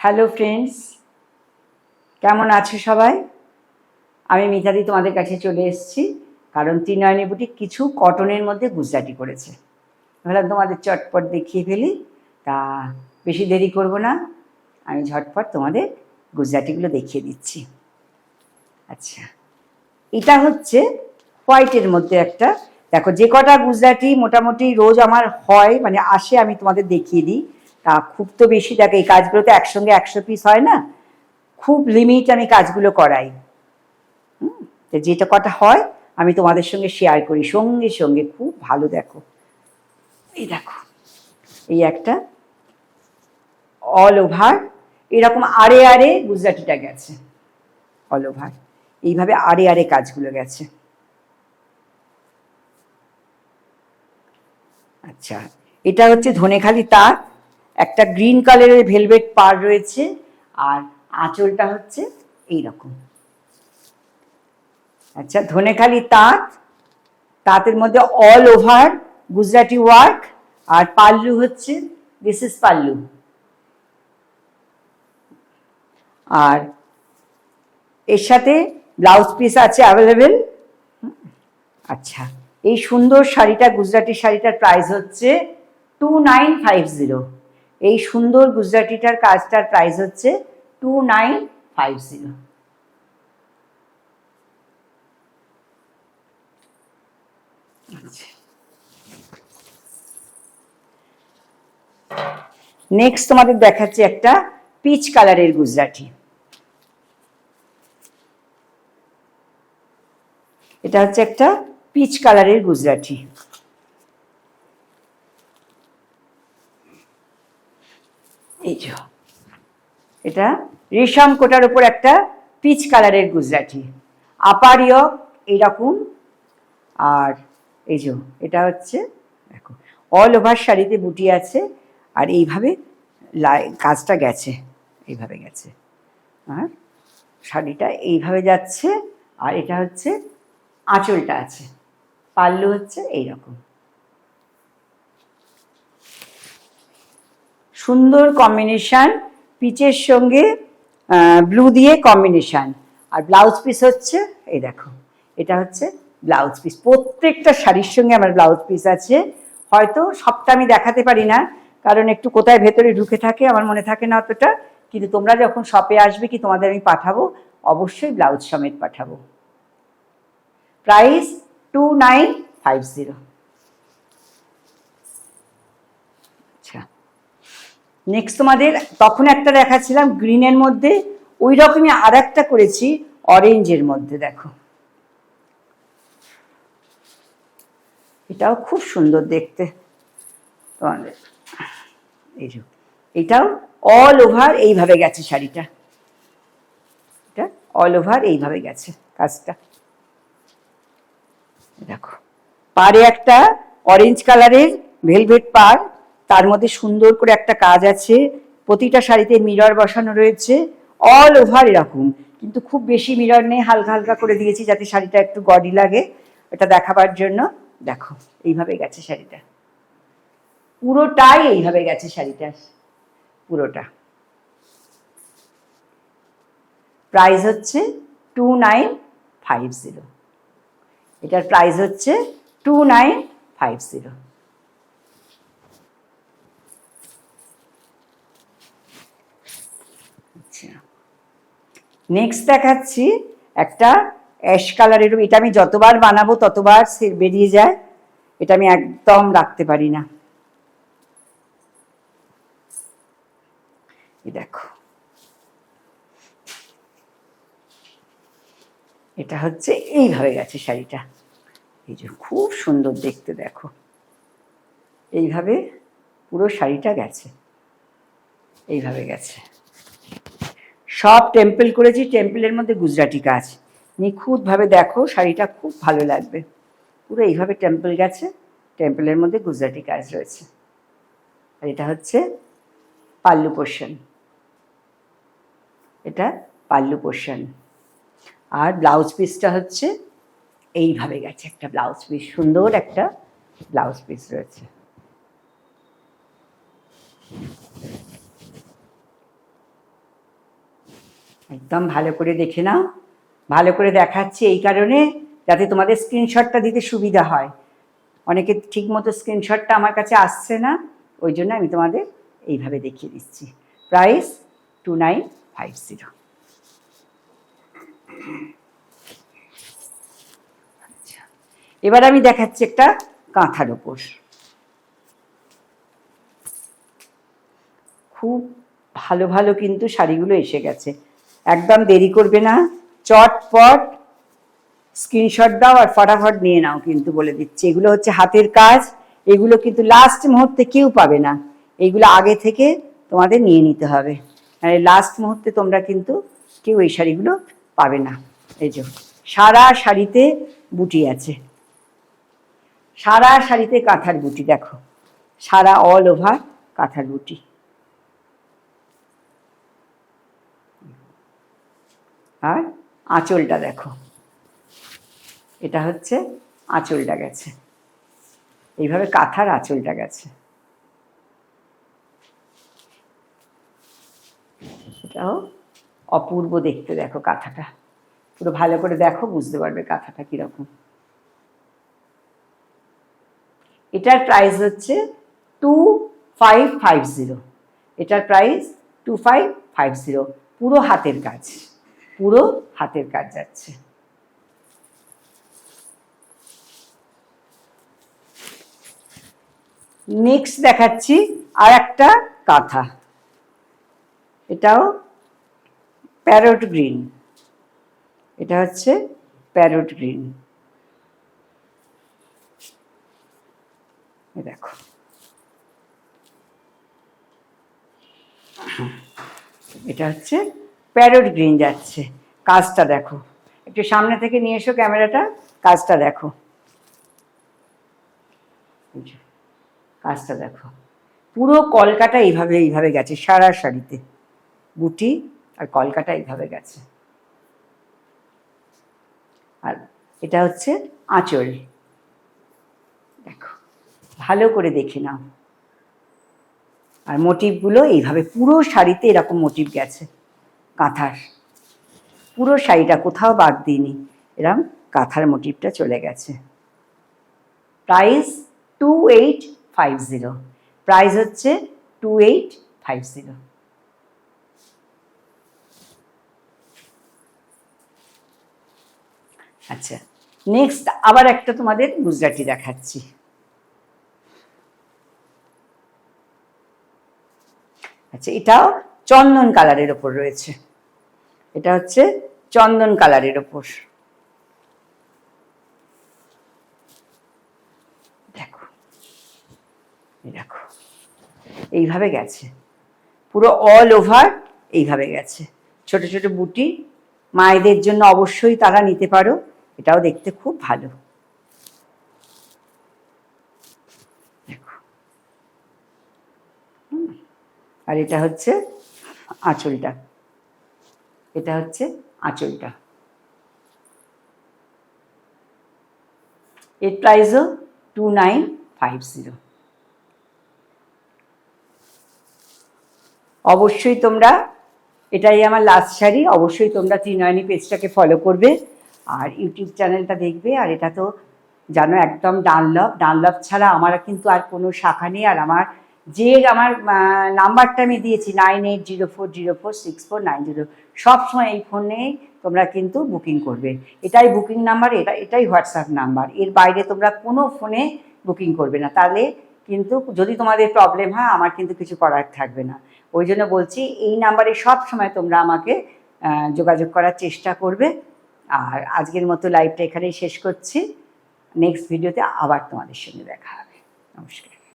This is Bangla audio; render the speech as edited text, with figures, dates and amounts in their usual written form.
হ্যালো ফ্রেন্ডস, কেমন আছো সবাই? আমি মিতাদি তোমাদের কাছে চলে এসেছি, কারণ ত্রিনয়নী বুটিক কিছু কটনের মধ্যে গুজরাটি করেছে। ভাবলাম তোমাদের চটপট দেখিয়ে ফেলি, তা বেশি দেরি করব না, আমি ঝটপট তোমাদের গুজরাটিগুলো দেখিয়ে দিচ্ছি। আচ্ছা, এটা হচ্ছে হোয়াইটের মধ্যে একটা, দেখো যে কটা গুজরাটি মোটামুটি রোজ আমার হয়, মানে আসে, আমি তোমাদের দেখিয়ে দিই। তা খুব তো বেশি, দেখো এই কাজগুলোতে একসঙ্গে 100 পিস হয় না, খুব লিমিট আমি কাজগুলো করাই। তো যেটা কটা হয় আমি তোমাদের সঙ্গে শেয়ার করি সঙ্গে সঙ্গে, খুব ভালো। দেখো এই দেখো, এই একটা অল ওভার এরকম আড়ে আড়ে গুজরাটিটা গেছে, অল ওভার এইভাবে আড়ে আড়ে কাজগুলো গেছে। আচ্ছা, এটা হচ্ছে ধনেখালি তাঁত, একটা গ্রিন কালারের ভেলভেট পাড় রয়েছে, আর আঁচলটা হচ্ছে এইরকম। আচ্ছা, ধনেখালি তাঁত, তাঁতের মধ্যে অল ওভার গুজরাটি ওয়ার্ক, আর পাল্লু হচ্ছে দিস ইজ পাল্লু। আর এর সাথে ব্লাউজ পিস আছে অ্যাভেলেবেল। আচ্ছা, এই সুন্দর শাড়িটা, গুজরাটি শাড়িটার প্রাইস হচ্ছে 2950। এই সুন্দর গুজরাটিটার কাজটার প্রাইস হচ্ছে 2950। নেক্সট তোমাদের দেখাচ্ছি একটা পিচ কালারের গুজরাটি। এটা হচ্ছে একটা পিচ কালারের গুজরাটি। এই যে এটা রেশম কোটার উপর একটা পিচ কালারের গুজরাটি, আপার ইয়ক এইরকম, আর এই যে এটা হচ্ছে দেখো অল ওভার শাড়িতে বুটি আছে, আর এইভাবে কাজটা গেছে, এইভাবে গেছে, আর শাড়িটা এইভাবে যাচ্ছে, আর এটা হচ্ছে আঁচলটা আছে, পাল্লু হচ্ছে এইরকম। সুন্দর কম্বিনেশন, পিচের সঙ্গে ব্লু দিয়ে কম্বিনেশন, আর ব্লাউজ পিস হচ্ছে এই দেখো, এটা হচ্ছে ব্লাউজ পিস। প্রত্যেকটা শাড়ির সঙ্গে আমার ব্লাউজ পিস আছে। হয়তো সবটা আমি দেখাতে পারি না, কারণ একটু কোথায় ভেতরে ঢুকে থাকে, আমার মনে থাকে না অতটা, কিন্তু তোমরা যখন শপে আসবে কি তোমাদের আমি পাঠাবো, অবশ্যই ব্লাউজ সমেত পাঠাবো। প্রাইস 2950। আচ্ছা, নেক্সট তোমাদের তখন একটা দেখাচ্ছিলাম গ্রিনের মধ্যে, ওই রকমই আর একটা করেছি অরেঞ্জের মধ্যে। দেখো এটাও খুব সুন্দর দেখতে তোমাদের। এই যে এটাও অল ওভার এইভাবে গেছে শাড়িটা, এটা অল ওভার এইভাবে গেছে কাজটা। দেখো পাড়ে একটা অরেঞ্জ কালারের ভেলভেট পাড়, তার মধ্যে সুন্দর করে একটা কাজ আছে, প্রতিটা শাড়িতে মিরর বসানো রয়েছে, অল ওভার এরকম, কিন্তু খুব বেশি মিরর নেই, হালকা হালকা করে দিয়েছি যাতে শাড়িটা একটু গডি লাগে, এটা দেখাবার জন্য। দেখো এইভাবে গেছে শাড়িটা, পুরোটাই এইভাবে গেছে শাড়িটা, পুরোটা। প্রাইস হচ্ছে 2950। এটার প্রাইস হচ্ছে 2950। আচ্ছা, নেক্সট দেখাচ্ছি একটা অ্যাশ কালারের, এটা আমি যতবার বানাবো ততবার বেরিয়ে যায়, এটা আমি একদম রাখতে পারি না। দেখো এটা হচ্ছে এইভাবে গেছে শাড়িটা, এই যে খুব সুন্দর দেখতে। দেখো এইভাবে পুরো শাড়িটা গেছে, এইভাবে গেছে। সব টেম্পল করেছি, টেম্পলের মধ্যে গুজরাটি কাজ নিখুঁতভাবে। দেখো শাড়িটা খুব ভালো লাগবে, পুরো এইভাবে টেম্পল গেছে, টেম্পলের মধ্যে গুজরাটি কাজ রয়েছে। আর এটা হচ্ছে পাল্লু পোর্শন, এটা পাল্লু পোর্শন, আর ব্লাউজ পিসটা হচ্ছে এইভাবে গেছে, একটা ব্লাউজ পিস, সুন্দর একটা ব্লাউজ পিস রয়েছে। একদম ভালো করে দেখে নাও। ভালো করে দেখাচ্ছি এই কারণে যাতে তোমাদের স্ক্রিনশটটা দিতে সুবিধা হয়। অনেকে ঠিক মতো স্ক্রিনশটটা আমার কাছে আসছে না, ওই জন্য আমি তোমাদের এইভাবে দেখিয়ে দিচ্ছি। প্রাইস 2950। আচ্ছা, এবার আমি দেখাচ্ছি একটা কাঁথার ওপর। খুব ভালো ভালো কিন্তু শাড়িগুলো এসে গেছে, একদম দেরি করবে না, চটপট স্ক্রিনশট দাও আর ফটাফট নিয়ে নাও। কিন্তু বলে দিচ্ছি এগুলো হচ্ছে হাতের কাজ, এগুলো কিন্তু লাস্ট মুহূর্তে কেউ পাবে না, এইগুলো আগে থেকে তোমাদের নিয়ে নিতে হবে, আর লাস্ট মুহূর্তে তোমরা কিন্তু কেউ এই শাড়িগুলো পাবে না। এই যে সারা শাড়িতে বুটি আছে, সারা শাড়িতে কাঁথার বুটি, দেখো সারা অল ওভার কাঁথার বুটি। আর আঁচলটা দেখো, এটা হচ্ছে আঁচলটা গেছে, এইভাবে কাঁথার আঁচলটা গেছে। এটাও অপূর্ব দেখতে, দেখো কাঁথাটা পুরো ভালো করে দেখো, বুঝতে পারবে কাঁথাটা কিরকম। এটার প্রাইস হচ্ছে 2550। এটার প্রাইস 2550, পুরো হাতের কাজ, পুরো হাতের কাজ যাচ্ছে। নেক্সট দেখাচ্ছি আর একটা কাঁথা, এটাও প্যারট গ্রিন, এটা হচ্ছে প্যারট গ্রিন। দেখো এটা হচ্ছে প্যারট গ্রিন যাচ্ছে, কাজটা দেখো, একটু সামনে থেকে নিয়ে এসো ক্যামেরাটা, কাজটা দেখো, কাজটা দেখো, পুরো কলকাটা এইভাবে এইভাবে গেছে, সারা শাড়িতে বুটি আর কলকাটা এইভাবে গেছে। আর এটা হচ্ছে আঁচল, দেখো ভালো করে দেখে নাও। আর মোটিভগুলো এইভাবে পুরো শাড়িতে এরকম মোটিভ গেছে কাঁথার, পুরো শাড়িটা কোথাও বাদ দিইনি, এরকম কাঁথার মোটিভটা চলে গেছে। প্রাইস 2850, প্রাইস হচ্ছে 2850। আচ্ছা, নেক্সট আবার একটা তোমাদের গুজরাটি দেখাচ্ছি। আচ্ছা, এটাও চন্দন কালারের ওপর রয়েছে, এটা হচ্ছে চন্দন কালারের ওপর। দেখো দেখো এইভাবে গেছে, পুরো অল ওভার এইভাবে গেছে, ছোট ছোট বুটি, মায়েদের জন্য অবশ্যই তারা নিতে পারো, এটাও দেখতে খুব ভালো। দেখো, আর এটা হচ্ছে আঁচলটা, এটা হচ্ছে আঁচলটা। এর প্রাইসও 2950। অবশ্যই তোমরা, এটাই আমার লাস্ট শাড়ি, অবশ্যই তোমরা ত্রিনয়নী পেজটাকে ফলো করবে আর ইউটিউব চ্যানেলটা দেখবে। আর এটা তো জানো একদম ডানলভ ছাড়া আমার কিন্তু আর কোনো শাখা নেই। আর আমার নাম্বারটা আমি দিয়েছি 9804046490, সবসময় এই ফোনে তোমরা কিন্তু বুকিং করবে, এটাই বুকিং নাম্বার, এটাই হোয়াটসঅ্যাপ নাম্বার, এর বাইরে তোমরা কোনো ফোনে বুকিং করবে না, তাহলে কিন্তু যদি তোমাদের প্রবলেম হয় আমার কিন্তু কিছু করার থাকবে না। ওই জন্য বলছি এই নাম্বারে সব সময় তোমরা আমাকে যোগাযোগ করার চেষ্টা করবে। আর আজকের মতো লাইভটা এখানেই শেষ করছি, নেক্সট ভিডিওতে আবার তোমাদের সঙ্গে দেখা হবে। নমস্কার।